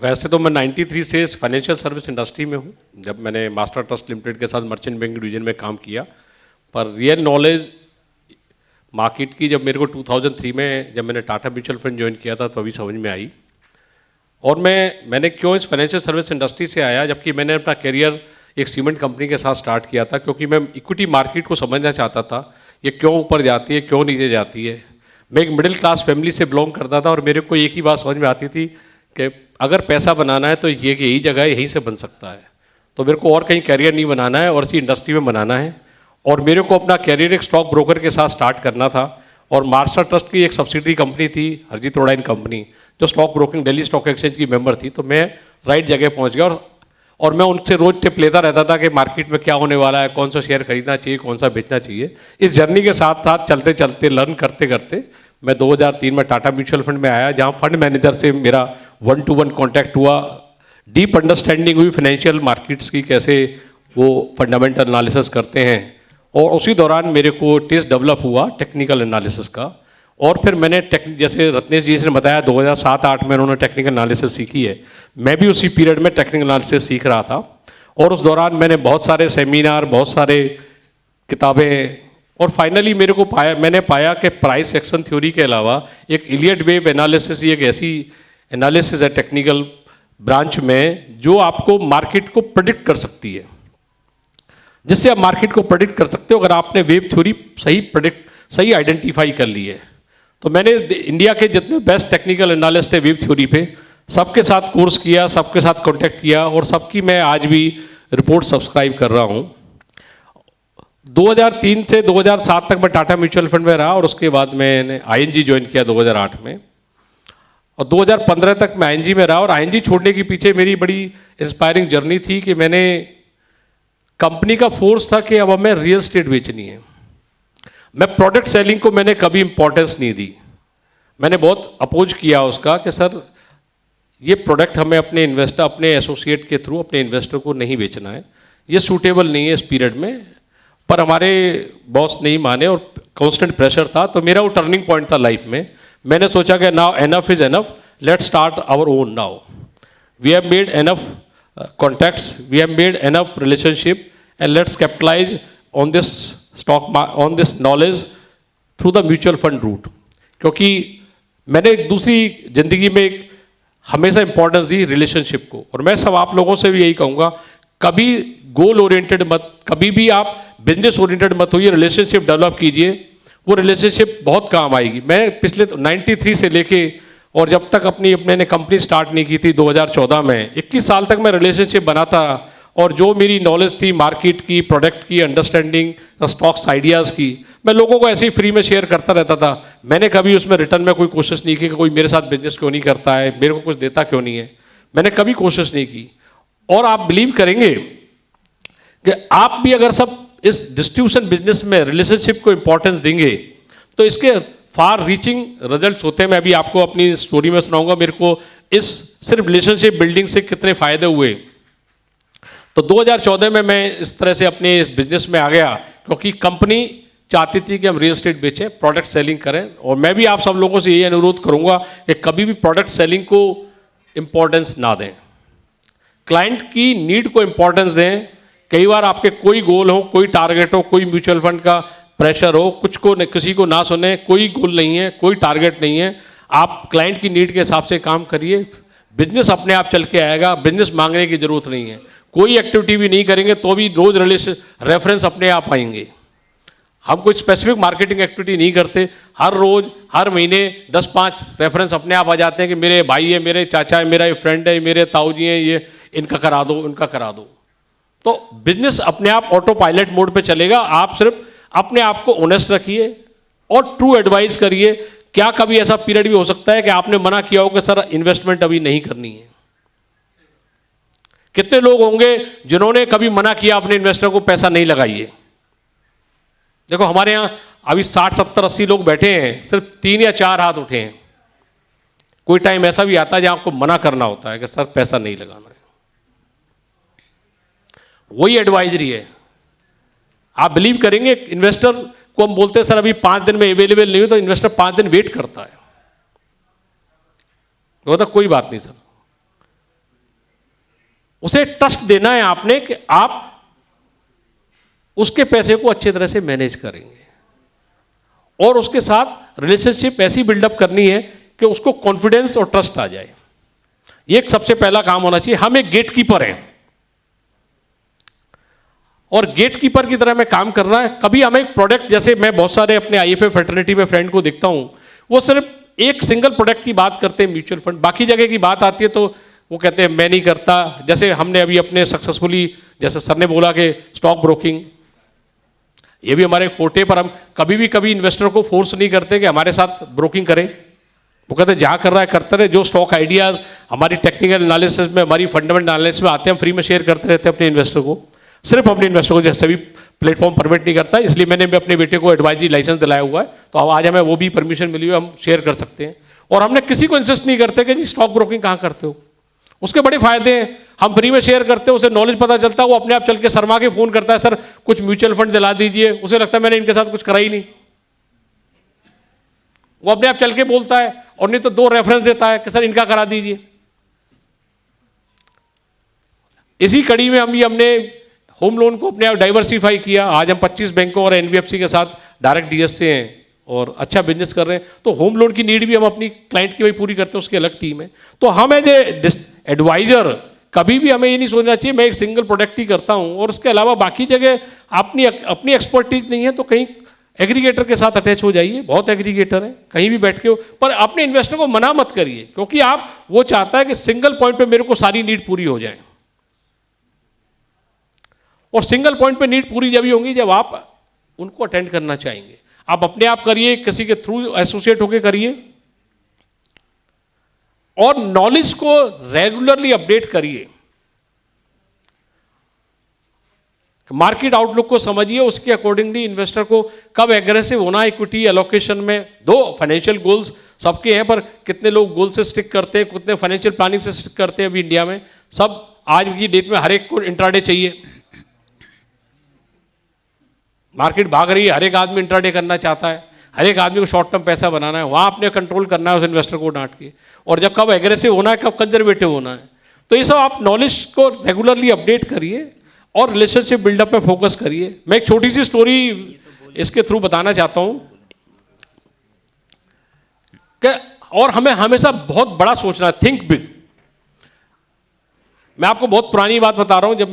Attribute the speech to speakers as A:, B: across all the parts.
A: वैसे तो मैं 93 से इस फाइनेंशियल सर्विस इंडस्ट्री में हूँ, जब मैंने मास्टर ट्रस्ट लिमिटेड के साथ मर्चेंट बैंक डिवीजन में काम किया। पर रियल नॉलेज मार्केट की जब मेरे को 2003 में जब मैंने टाटा म्यूचुअल फंड ज्वाइन किया था तो अभी समझ में आई। और मैंने क्यों इस फाइनेंशियल सर्विस इंडस्ट्री से आया, जबकि मैंने अपना करियर एक सीमेंट कंपनी के साथ स्टार्ट किया था, क्योंकि मैं इक्विटी मार्केट को समझना चाहता था, ये क्यों ऊपर जाती है, क्यों नीचे जाती है। मैं एक मिडिल क्लास फैमिली से बिलोंग करता था और मेरे को एक ही बात समझ में आती थी कि अगर पैसा बनाना है तो ये यही जगह है, यहीं से बन सकता है। तो मेरे को और कहीं कैरियर नहीं बनाना है और इसी इंडस्ट्री में बनाना है। और मेरे को अपना कैरियर एक स्टॉक ब्रोकर के साथ स्टार्ट करना था। और मास्टर ट्रस्ट की एक सब्सिडरी कंपनी थी हरजीत रोडाइन कंपनी, जो stock broking Delhi stock exchange की मेंबर थी। तो मैं राइट जगह पहुंच गया और मैं उनसे रोज टिप लेता रहता था कि मार्केट में क्या होने वाला है, कौन सा शेयर खरीदना चाहिए, कौन सा बेचना चाहिए। इस जर्नी के साथ साथ चलते चलते लर्न करते करते मैं 2003 में टाटा म्यूचुअल फंड में आया, जहां फंड मैनेजर से मेरा 1-to-1 कॉन्टैक्ट हुआ। डीप अंडरस्टैंडिंग हुई फाइनेंशियल मार्केट्स की, कैसे वो फंडामेंटल एनालिसिस करते हैं। और उसी दौरान मेरे को टेस्ट डेवलप हुआ टेक्निकल एनालिसिस का। और फिर मैंने जैसे रत्नेश जी ने बताया 2007-8 में उन्होंने टेक्निकल एनालिसिस सीखी है, मैं भी उसी पीरियड में टेक्निकल एनालिसिस सीख रहा था। और उस दौरान मैंने बहुत सारे सेमिनार, बहुत सारे किताबें, और फाइनली मैंने पाया कि प्राइस एक्शन थ्योरी के अलावा एक इलियट वेव एनालिसिस, एक ऐसी एनालिसिस है टेक्निकल ब्रांच में जो आपको मार्केट को प्रेडिक्ट कर सकती है, जिससे आप मार्केट को प्रेडिक्ट कर सकते हो अगर आपने वेव थ्योरी सही आइडेंटिफाई कर ली है। तो मैंने इंडिया के जितने बेस्ट टेक्निकल एनालिस्ट है वेव थ्योरी पे, सबके साथ कोर्स किया, सबके साथ कांटेक्ट किया, और सबकी मैं आज भी रिपोर्ट सब्सक्राइब कर रहा हूँ। 2003 से 2007 तक मैं टाटा म्यूचुअल फंड में रहा, और उसके बाद मैंने ING ज्वाइन किया 2008 में, और 2015 तक मैं ING में रहा। और ING छोड़ने के पीछे मेरी बड़ी इंस्पायरिंग जर्नी थी कि मैंने कंपनी का फोर्स था कि अब हमें रियल एस्टेट बेचनी है। मैं प्रोडक्ट सेलिंग को मैंने कभी इंपॉर्टेंस नहीं दी, मैंने बहुत अपोज किया उसका कि सर ये प्रोडक्ट हमें अपने एसोसिएट के थ्रू अपने इन्वेस्टर को नहीं बेचना है, ये सूटेबल नहीं है इस पीरियड में। पर हमारे बॉस नहीं माने और कांस्टेंट प्रेशर था। तो मेरा वो टर्निंग पॉइंट था लाइफ में। मैंने सोचा कि now enough is enough, let's start our own now. We have made enough contacts, we have made enough relationship, and let's capitalize on this knowledge through the mutual fund route। क्योंकि मैंने दूसरी जिंदगी में हमेशा इंपॉर्टेंस दी relationship को। और मैं सब आप लोगों से भी यही कहूँगा, कभी गोल ओरिएंटेड मत, कभी भी आप बिजनेस ओरिएंटेड मत होइए, रिलेशनशिप डेवलप कीजिए, वो रिलेशनशिप बहुत काम आएगी। मैं पिछले 93 से लेके और जब तक अपने कंपनी स्टार्ट नहीं की थी 2014 में, 21 साल तक मैं रिलेशनशिप बनाता। और जो मेरी नॉलेज थी मार्केट की, प्रोडक्ट की, अंडरस्टैंडिंग, स्टॉक्स, आइडियाज़ की, मैं लोगों को ऐसे ही फ्री में शेयर करता रहता था। मैंने कभी उसमें रिटर्न में कोई कोशिश नहीं की कि कोई मेरे साथ बिजनेस क्यों नहीं करता है, मेरे को कुछ देता क्यों नहीं है, मैंने कभी कोशिश नहीं की। और आप बिलीव करेंगे कि आप भी अगर सब इस डिस्ट्रीब्यूशन बिजनेस में रिलेशनशिप को इंपॉर्टेंस देंगे तो इसके फार रीचिंग रिजल्ट्स होते हैं। मैं अभी आपको अपनी स्टोरी में सुनाऊंगा मेरे को इस सिर्फ रिलेशनशिप बिल्डिंग से कितने फायदे हुए। तो 2014 में मैं इस तरह से अपने इस बिजनेस में आ गया, क्योंकि कंपनी चाहती थी कि हम रियल एस्टेट बेचें, प्रोडक्ट सेलिंग करें। और मैं भी आप सब लोगों से यही अनुरोध करूंगा कि कभी भी प्रोडक्ट सेलिंग को इंपॉर्टेंस ना दें, क्लाइंट की नीड को इंपॉर्टेंस दें। कई बार आपके कोई गोल हो, कोई टारगेट हो, कोई म्यूचुअल फंड का प्रेशर हो, किसी को ना सुने, कोई गोल नहीं है, कोई टारगेट नहीं है, आप क्लाइंट की नीड के हिसाब से काम करिए, बिजनेस अपने आप चल के आएगा। बिजनेस मांगने की जरूरत नहीं है, कोई एक्टिविटी भी नहीं करेंगे तो भी रोज रेफरेंस अपने आप आएंगे। हम कोई स्पेसिफिक मार्केटिंग एक्टिविटी नहीं करते, हर रोज हर महीने 10-5 रेफरेंस अपने आप आ जाते हैं कि मेरे भाई है, मेरे चाचा है, मेरा फ्रेंड है, मेरे ताऊ जी हैं, ये इनका करा दो, उनका करा दो। तो बिजनेस अपने आप ऑटो पायलट मोड पे चलेगा। आप सिर्फ अपने आप को ऑनेस्ट रखिए और ट्रू एडवाइस करिए। क्या कभी ऐसा पीरियड भी हो सकता है कि आपने मना किया हो कि सर इन्वेस्टमेंट अभी नहीं करनी है? कितने लोग होंगे जिन्होंने कभी मना किया अपने इन्वेस्टर को पैसा नहीं लगाइए? देखो हमारे यहां अभी 60, 70, 80 लोग बैठे हैं, सिर्फ 3 या 4 हाथ उठे हैं। कोई टाइम ऐसा भी आता है जहां आपको मना करना होता है कि सर पैसा नहीं लगाना है। वही एडवाइजरी है। आप बिलीव करेंगे, इन्वेस्टर को हम बोलते हैं सर अभी 5 दिन में अवेलेबल नहीं हो, तो इन्वेस्टर 5 दिन वेट करता है। वो तो कोई बात नहीं सर, उसे ट्रस्ट देना है आपने कि आप उसके पैसे को अच्छी तरह से मैनेज करेंगे, और उसके साथ रिलेशनशिप ऐसी बिल्डअप करनी है कि उसको कॉन्फिडेंस और ट्रस्ट आ जाए। ये एक सबसे पहला काम होना चाहिए। हम एक गेट कीपर हैं, और गेट कीपर की तरह हमें काम करना है। कभी हमें एक प्रोडक्ट, जैसे मैं बहुत सारे अपने आईएफए फ्रेटर्निटी में फ्रेंड को देखता हूं, वो सिर्फ एक सिंगल प्रोडक्ट की बात करते हैं म्यूचुअल फंड, बाकी जगह की बात आती है तो वो कहते हैं मैं नहीं करता। जैसे हमने अभी अपने सक्सेसफुली, जैसे सर ने बोला कि स्टॉक ब्रोकिंग, ये भी हमारे फोर्टे पर हम कभी इन्वेस्टर को फोर्स नहीं करते कि हमारे साथ ब्रोकिंग करें। वो कहते हैं जहाँ कर रहा है करते रहे, जो स्टॉक आइडियाज़ हमारी टेक्निकल एनालिसिस में, हमारी फंडामेंटल एनालिसिस में आते हैं, हम फ्री में शेयर करते रहते हैं अपने इन्वेस्टर को, सिर्फ अपने इन्वेस्टर को, जैसे भी प्लेटफॉर्म परमिट नहीं करता। इसलिए मैंने भी अपने बेटे को एडवाइजरी लाइसेंस दिलाया हुआ है, तो अब आज हमें वो भी परमिशन मिली हुई है, हम शेयर कर सकते हैं। और हमने किसी को इंसिस्ट नहीं करते कि जी स्टॉक ब्रोकिंग कहाँ करते हो। उसके बड़े फायदे हैं, हम फ्री में शेयर करते हैं, उसे नॉलेज पता चलता है, वो अपने आप चल के शर्मा के फोन करता है, सर कुछ म्यूचुअल फंड दिला दीजिए। उसे लगता है मैंने इनके साथ कुछ करा ही नहीं, वो अपने आप चल के बोलता है, और नहीं तो 2 रेफरेंस देता है कि सर इनका करा दीजिए। इसी कड़ी में हमने होम लोन को अपने आप डाइवर्सिफाई किया। आज हम 25 बैंकों और एनबीएफसी के साथ डायरेक्ट डीएस से हैं और अच्छा बिजनेस कर रहे हैं। तो होम लोन की नीड भी हम अपनी क्लाइंट की वही पूरी करते हैं, उसकी अलग टीम है। तो हम एज ए एडवाइजर कभी भी हमें ये नहीं सोचना चाहिए मैं एक सिंगल प्रोडक्ट ही करता हूं और उसके अलावा बाकी जगह अपनी एक्सपर्टीज नहीं है तो कहीं एग्रीगेटर के साथ अटैच हो जाइए। बहुत एग्रीगेटर है, कहीं भी बैठ के हो, पर अपने इन्वेस्टर को मना मत करिए, क्योंकि वो चाहता है कि सिंगल पॉइंट पे मेरे को सारी नीड पूरी हो जाए। और सिंगल पॉइंट पे नीड पूरी जब ही होंगी जब आप उनको अटेंड करना चाहेंगे। आप अपने आप करिए, किसी के थ्रू एसोसिएट होकर करिए, और नॉलेज को रेगुलरली अपडेट करिए। मार्केट आउटलुक को समझिए, उसके अकॉर्डिंगली इन्वेस्टर को कब एग्रेसिव होना है इक्विटी एलोकेशन में। 2 फाइनेंशियल गोल्स सबके हैं, पर कितने लोग गोल से स्टिक करते हैं, कितने फाइनेंशियल प्लानिंग से स्टिक करते हैं। अभी इंडिया में सब आज की डेट में हर एक को इंट्राडे चाहिए। मार्केट भाग रही है, हर एक आदमी इंट्राडे करना चाहता है, हर एक आदमी को शॉर्ट टर्म पैसा बनाना है, वहाँ अपने कंट्रोल करना है उस इन्वेस्टर को डांट के। और जब कब एग्रेसिव होना है, कब कंजर्वेटिव होना है, तो ये सब आप नॉलेज को रेगुलरली अपडेट करिए और रिलेशनशिप बिल्डअप में फोकस करिए। मैं एक छोटी सी स्टोरी इसके थ्रू बताना चाहता हूँ कि और हमें हमेशा बहुत बड़ा सोचना है, थिंक बिग। मैं आपको बहुत पुरानी बात बता रहा हूँ। जब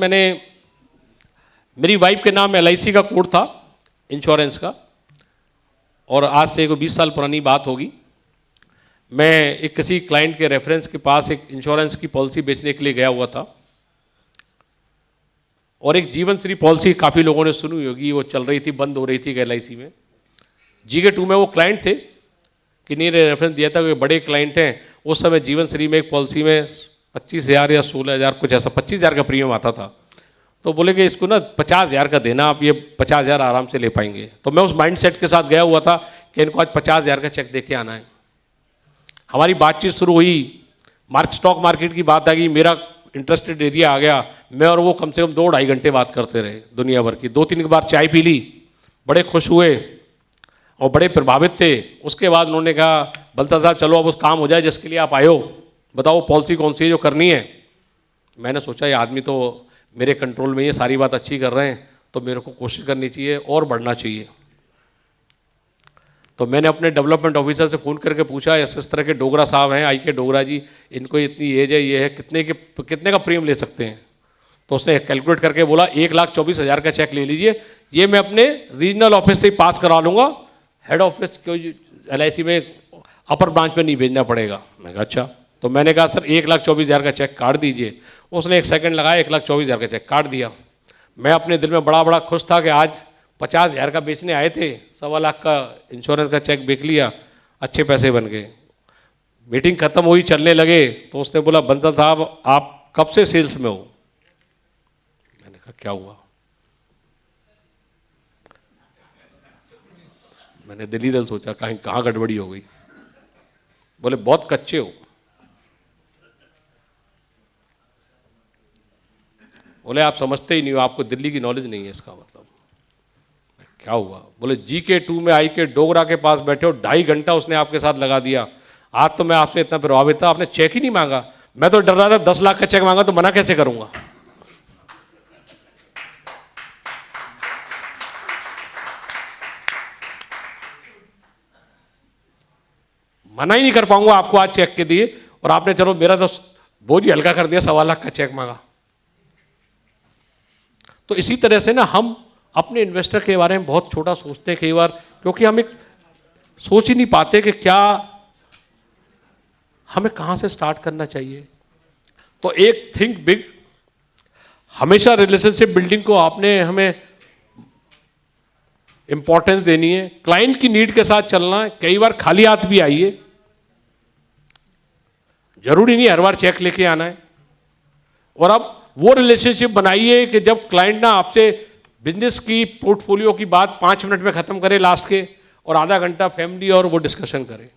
A: मेरी वाइफ के नाम LIC का कोड था इंश्योरेंस का, और आज से 20 साल पुरानी बात होगी। मैं एक किसी क्लाइंट के रेफरेंस के पास एक इंश्योरेंस की पॉलिसी बेचने के लिए गया हुआ था, और एक जीवन श्री पॉलिसी काफ़ी लोगों ने सुनी होगी, वो चल रही थी, बंद हो रही थी LIC में। GK2 में वो क्लाइंट थे, किन्हीं ने रेफरेंस दिया था कि बड़े क्लाइंट हैं। उस समय जीवन श्री में एक पॉलिसी में 25,000 या 16,000 कुछ ऐसा 25,000 का प्रीमियम आता था। तो बोले कि इसको ना 50,000 का देना, आप ये 50,000 आराम से ले पाएंगे। तो मैं उस माइंड सेट के साथ गया हुआ था कि इनको आज 50,000 का चेक दे के आना है। हमारी बातचीत शुरू हुई, स्टॉक मार्केट की बात आ गई, मेरा इंटरेस्टेड एरिया आ गया। मैं और वो कम से कम 2-2.5 घंटे बात करते रहे, दुनिया भर की। 2-3 बार चाय पी ली, बड़े खुश हुए और बड़े प्रभावित थे। उसके बाद उन्होंने कहा, बलता साहब चलो अब उस काम हो जाए जिसके लिए आप आए हो, बताओ पॉलिसी कौन सी है जो करनी है। मैंने सोचा ये आदमी तो मेरे कंट्रोल में, ये सारी बात अच्छी कर रहे हैं, तो मेरे को कोशिश करनी चाहिए और बढ़ना चाहिए। तो मैंने अपने डेवलपमेंट ऑफिसर से फ़ोन करके पूछा, इस तरह के डोगरा साहब हैं, IK डोगरा जी, इनको इतनी एज है, ये है, कितने का प्रीमियम ले सकते हैं। तो उसने कैलकुलेट करके बोला 1,24,000 का चेक ले लीजिए, ये मैं अपने रीजनल ऑफिस से ही पास करा लूँगा, हेड ऑफिस को LIC में अपर ब्रांच में नहीं भेजना पड़ेगा। मैं कहा अच्छा। तो मैंने कहा सर 1,24,000 का चेक काट दीजिए। उसने 1 सेकंड लगाया, 1,24,000 का चेक काट दिया। मैं अपने दिल में बड़ा खुश था कि आज 50,000 का बेचने आए थे, 1.25 लाख का इंश्योरेंस का चेक बेच लिया, अच्छे पैसे बन गए। मीटिंग खत्म हुई, चलने लगे, तो उसने बोला बंसल साहब आप कब से सेल्स में हो। मैंने कहा क्या हुआ। मैंने दिल ही दिल सोचा कहाँ गड़बड़ी हो गई। बोले बहुत कच्चे हो। बोले आप समझते ही नहीं हो, आपको दिल्ली की नॉलेज नहीं है इसका मतलब। क्या हुआ। बोले GK2 में IK डोगरा के पास बैठे हो, 2.5 घंटा उसने आपके साथ लगा दिया। आज तो मैं आपसे इतना प्रभावित था, आपने चेक ही नहीं मांगा। मैं तो डर रहा था 10 लाख का चेक मांगा तो मना कैसे करूंगा। मना ही नहीं कर पाऊंगा आपको आज चेक के दिए, और आपने चलो मेरा तो बोझ ही हल्का कर दिया, 1.25 लाख का चेक मांगा। तो इसी तरह से ना हम अपने इन्वेस्टर के बारे में बहुत छोटा सोचते हैं कई बार, क्योंकि हम एक सोच ही नहीं पाते कि क्या हमें कहां से स्टार्ट करना चाहिए। तो एक थिंक बिग, हमेशा रिलेशनशिप बिल्डिंग को आपने हमें इंपॉर्टेंस देनी है, क्लाइंट की नीड के साथ चलना है। कई बार खाली हाथ भी आइए, जरूरी नहीं हर बार चेक लेके आना है। और अब वो रिलेशनशिप बनाइए कि जब क्लाइंट ना आपसे बिजनेस की पोर्टफोलियो की बात 5 मिनट में खत्म करे लास्ट के, और आधा घंटा फैमिली और वो डिस्कशन करे।